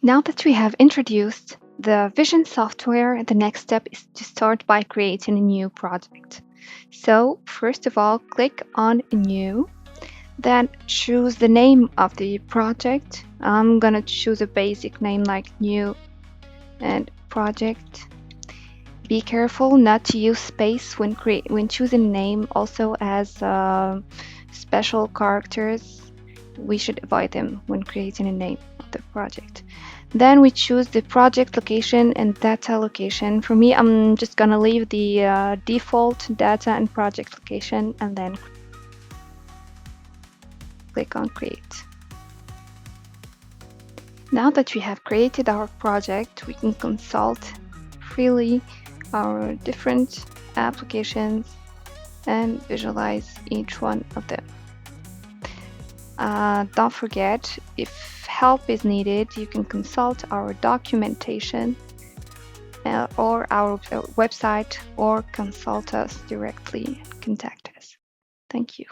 Now that we have introduced the Vision software, the next step is to start by creating a new project. So, first of all, click on New, then choose the name of the project. I'm gonna choose a basic name like New and Project. Be careful not to use space when choosing a name. Also, as special characters, we should avoid them when creating a name of the project. Then we choose the project location and data location. For me, I'm just gonna leave the default data and project location and then click on create. Now that we have created our project, we can consult freely our different applications and visualize each one of them. Don't forget, if help is needed, you can consult our documentation or our website or consult us directly. Contact us. Thank you.